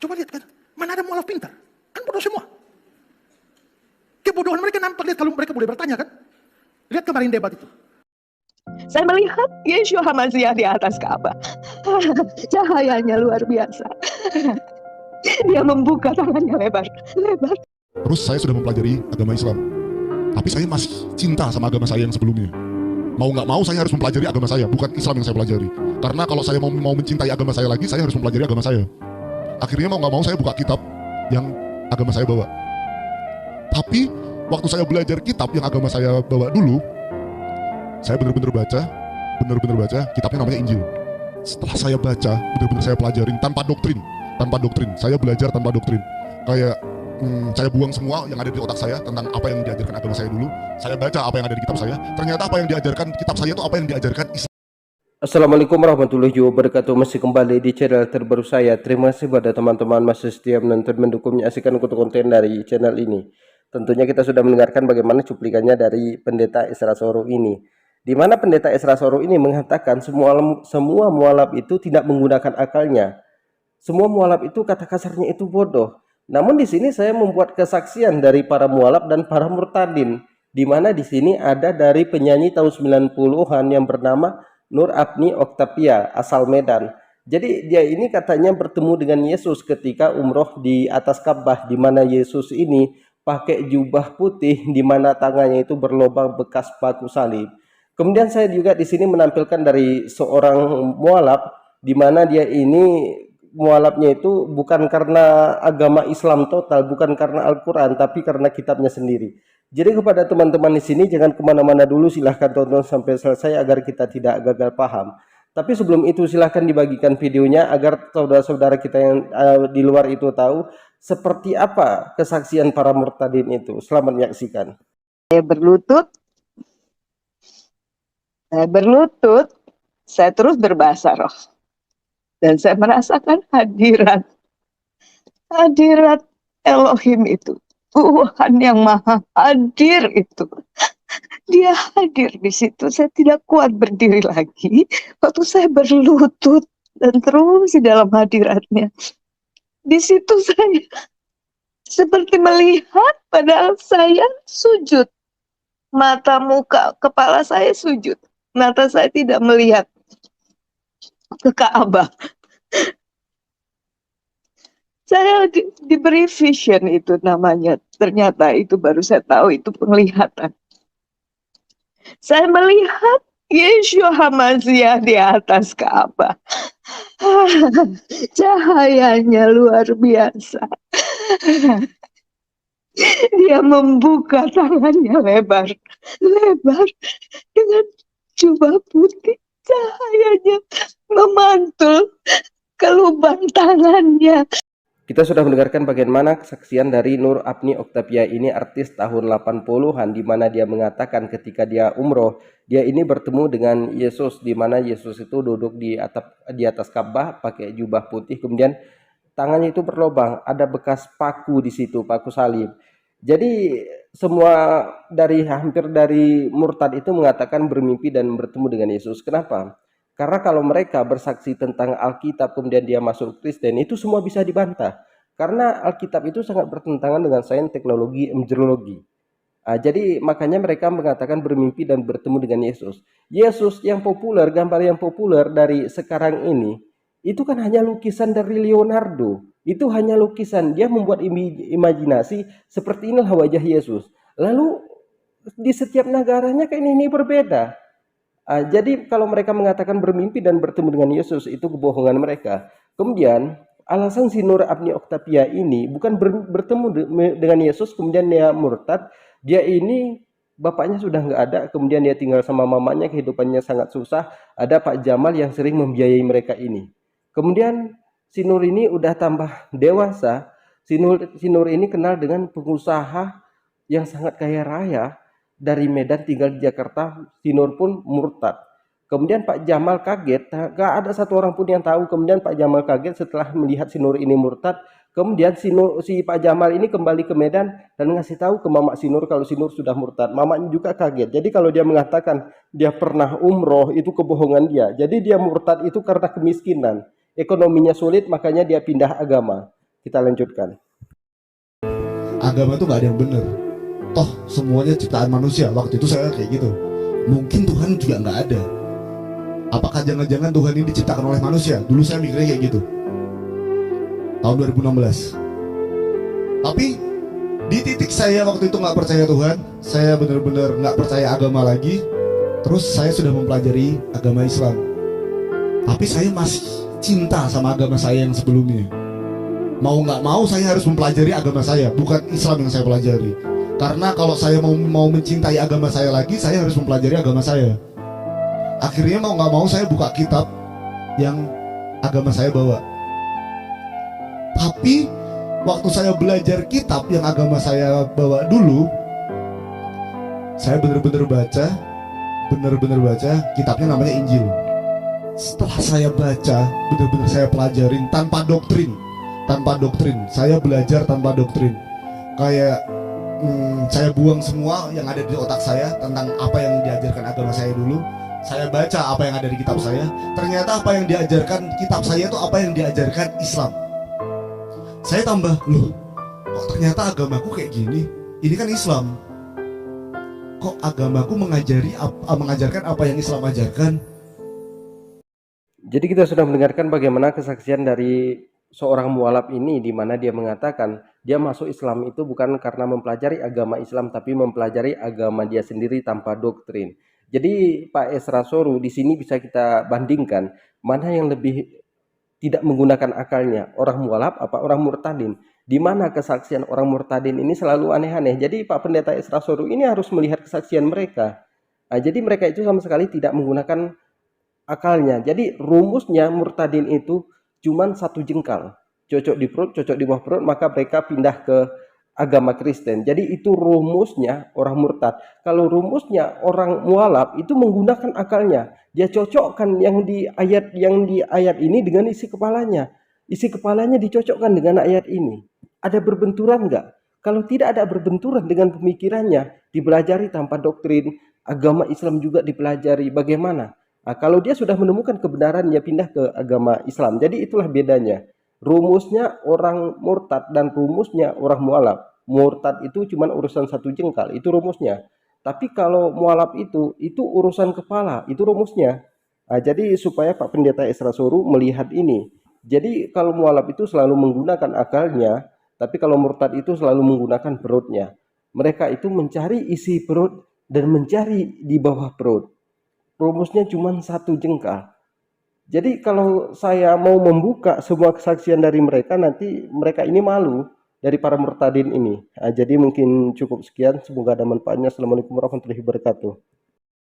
Coba lihat kan, mana ada mualaf pintar? Kan bodoh semua. Kebodohan mereka nampak, lihat kalau mereka boleh bertanya kan. Lihat kemarin debat itu. Saya melihat Yeshua HaMashiach di atas Ka'bah. Cahayanya luar biasa. Dia membuka tangannya lebar. Terus saya sudah mempelajari agama Islam, tapi saya masih cinta sama agama saya yang sebelumnya. Mau nggak mau saya harus mempelajari agama saya, bukan Islam yang saya pelajari. Karena kalau saya mau mencintai agama saya lagi, saya harus mempelajari agama saya. Akhirnya mau nggak mau saya buka kitab yang agama saya bawa. Tapi waktu saya belajar kitab yang agama saya bawa dulu, saya benar-benar baca kitabnya namanya Injil. Setelah saya baca, benar-benar saya pelajarin tanpa doktrin. Saya belajar tanpa doktrin. Kayak saya buang semua yang ada di otak saya tentang apa yang diajarkan agama saya dulu. Saya baca apa yang ada di kitab saya. Ternyata apa yang diajarkan kitab saya itu apa yang diajarkan Islam. Assalamualaikum warahmatullahi wabarakatuh. Masih kembali di channel terbaru saya. Terima kasih pada teman-teman masih setia menonton, mendukung, menyaksikan konten dari channel ini. Tentunya kita sudah mendengarkan bagaimana cuplikannya dari pendeta Esra Soro ini, di mana pendeta Esra Soro ini mengatakan semua mualaf itu tidak menggunakan akalnya. Semua mualaf itu kata kasarnya itu bodoh. Namun di sini saya membuat kesaksian dari para mualaf dan para murtadin, di mana di sini ada dari penyanyi tahun 90-an yang bernama Nur Apni Oktavia asal Medan. Jadi dia ini katanya bertemu dengan Yesus ketika umroh di atas Ka'bah, di mana Yesus ini pakai jubah putih di mana tangannya itu berlubang bekas paku salib. Kemudian saya juga di sini menampilkan dari seorang mualaf, di mana dia ini mualafnya itu bukan karena agama Islam total, bukan karena Al-Quran, tapi karena kitabnya sendiri. Jadi kepada teman-teman di sini jangan kemana-mana dulu, silahkan tonton sampai selesai agar kita tidak gagal paham. Tapi sebelum itu silahkan dibagikan videonya agar saudara-saudara kita yang di luar itu tahu seperti apa kesaksian para murtadin itu. Selamat menyaksikan. Saya berlutut, saya terus berbahasa roh. Dan saya merasakan hadirat Elohim itu. Tuhan yang maha hadir itu. Dia hadir di situ. Saya tidak kuat berdiri lagi. Waktu saya berlutut dan terus di dalam hadiratnya. Di situ saya seperti melihat, padahal saya sujud. Mata, muka, kepala saya sujud. Mata saya tidak melihat ke Ka'bah. Saya diberi vision itu namanya. Ternyata itu baru saya tahu itu penglihatan. Saya melihat Yeshua HaMashiach di atas Ka'bah. Cahayanya luar biasa. Dia membuka tangannya lebar dengan jubah putih. Cahayanya memantul ke lubang tangannya. Kita sudah mendengarkan bagaimana kesaksian dari Nur Apni Oktavia ini, artis tahun 80-an, di mana dia mengatakan ketika dia umroh, dia ini bertemu dengan Yesus, di mana Yesus itu duduk di atas Ka'bah pakai jubah putih, kemudian tangannya itu berlubang, ada bekas paku di situ, paku salib. Jadi semua hampir dari murtad itu mengatakan bermimpi dan bertemu dengan Yesus. Kenapa? Karena kalau mereka bersaksi tentang Alkitab kemudian dia masuk Kristen, itu semua bisa dibantah. Karena Alkitab itu sangat bertentangan dengan sains, teknologi, embriologi. Jadi makanya mereka mengatakan bermimpi dan bertemu dengan Yesus. Yesus yang populer, gambar yang populer dari sekarang ini, itu kan hanya lukisan dari Leonardo. Itu hanya lukisan. Dia membuat imajinasi seperti inilah wajah Yesus. Lalu di setiap negaranya kayak ini berbeda. Jadi kalau mereka mengatakan bermimpi dan bertemu dengan Yesus, itu kebohongan mereka. Kemudian alasan si Nur Apni Oktavia ini bukan bertemu dengan Yesus kemudian dia murtad. Dia ini bapaknya sudah nggak ada, kemudian dia tinggal sama mamanya, kehidupannya sangat susah. Ada Pak Jamal yang sering membiayai mereka ini. Kemudian si Nur ini udah tambah dewasa. Si Nur ini kenal dengan pengusaha yang sangat kaya raya dari Medan, tinggal di Jakarta. Si Nur pun murtad. Kemudian Pak Jamal kaget, gak ada satu orang pun yang tahu. Kemudian Pak Jamal kaget setelah melihat si Nur ini murtad. Kemudian si Pak Jamal ini kembali ke Medan dan ngasih tahu ke Mama si Nur kalau si Nur sudah murtad. Mamanya juga kaget. Jadi kalau dia mengatakan dia pernah umroh, itu kebohongan dia. Jadi dia murtad itu karena kemiskinan. Ekonominya sulit, makanya dia pindah agama. Kita lanjutkan. Agama tuh gak ada yang bener. Toh semuanya ciptaan manusia. Waktu itu saya kayak gitu. Mungkin Tuhan juga nggak ada. Apakah jangan-jangan Tuhan ini diciptakan oleh manusia? Dulu saya mikirnya kayak gitu. Tahun 2016. Tapi di titik saya waktu itu nggak percaya Tuhan, saya benar-benar nggak percaya agama lagi. Terus saya sudah mempelajari agama Islam. Tapi saya masih cinta sama agama saya yang sebelumnya. Mau nggak mau saya harus mempelajari agama saya, bukan Islam yang saya pelajari. Karena kalau saya mau mencintai agama saya lagi, saya harus mempelajari agama saya. Akhirnya mau nggak mau saya buka kitab yang agama saya bawa. Tapi waktu saya belajar kitab yang agama saya bawa dulu, saya benar-benar baca kitabnya namanya Injil. Setelah saya baca, benar-benar saya pelajarin tanpa doktrin. Saya belajar tanpa doktrin. Kayak saya buang semua yang ada di otak saya tentang apa yang diajarkan agama saya dulu. Saya baca apa yang ada di kitab saya. Ternyata apa yang diajarkan kitab saya itu apa yang diajarkan Islam. Saya tambah, loh, kok ternyata agamaku kayak gini? Ini kan Islam. Kok agamaku mengajarkan apa yang Islam ajarkan? Jadi kita sudah mendengarkan bagaimana kesaksian dari seorang mualaf ini, di mana dia mengatakan dia masuk Islam itu bukan karena mempelajari agama Islam, tapi mempelajari agama dia sendiri tanpa doktrin. Jadi Pak Esra Soru, di sini bisa kita bandingkan mana yang lebih tidak menggunakan akalnya, orang mualaf apa orang murtadin. Di mana kesaksian orang murtadin ini selalu aneh-aneh. Jadi Pak Pendeta Esra Soru ini harus melihat kesaksian mereka. Nah, jadi mereka itu sama sekali tidak menggunakan akalnya. Jadi rumusnya murtadin itu cuman satu jengkal, cocok di perut, cocok di bawah perut, maka mereka pindah ke agama Kristen. Jadi itu rumusnya orang murtad. Kalau rumusnya orang mualaf itu menggunakan akalnya. Dia cocokkan yang di ayat ini dengan isi kepalanya. Isi kepalanya dicocokkan dengan ayat ini. Ada berbenturan enggak? Kalau tidak ada berbenturan dengan pemikirannya, dipelajari tanpa doktrin, agama Islam juga dipelajari. Bagaimana? Nah, kalau dia sudah menemukan kebenaran, dia pindah ke agama Islam. Jadi itulah bedanya. Rumusnya orang murtad dan rumusnya orang mualaf. Murtad itu cuma urusan satu jengkal, itu rumusnya. Tapi kalau mualaf itu urusan kepala, itu rumusnya. Nah, jadi supaya Pak Pendeta Esra Soru melihat ini. Jadi kalau mualaf itu selalu menggunakan akalnya, tapi kalau murtad itu selalu menggunakan perutnya. Mereka itu mencari isi perut dan mencari di bawah perut. Rumusnya cuma satu jengkal. Jadi kalau saya mau membuka semua kesaksian dari mereka, nanti mereka ini malu dari para murtadin ini. Nah, jadi mungkin cukup sekian. Semoga ada manfaatnya. Assalamualaikum warahmatullahi wabarakatuh.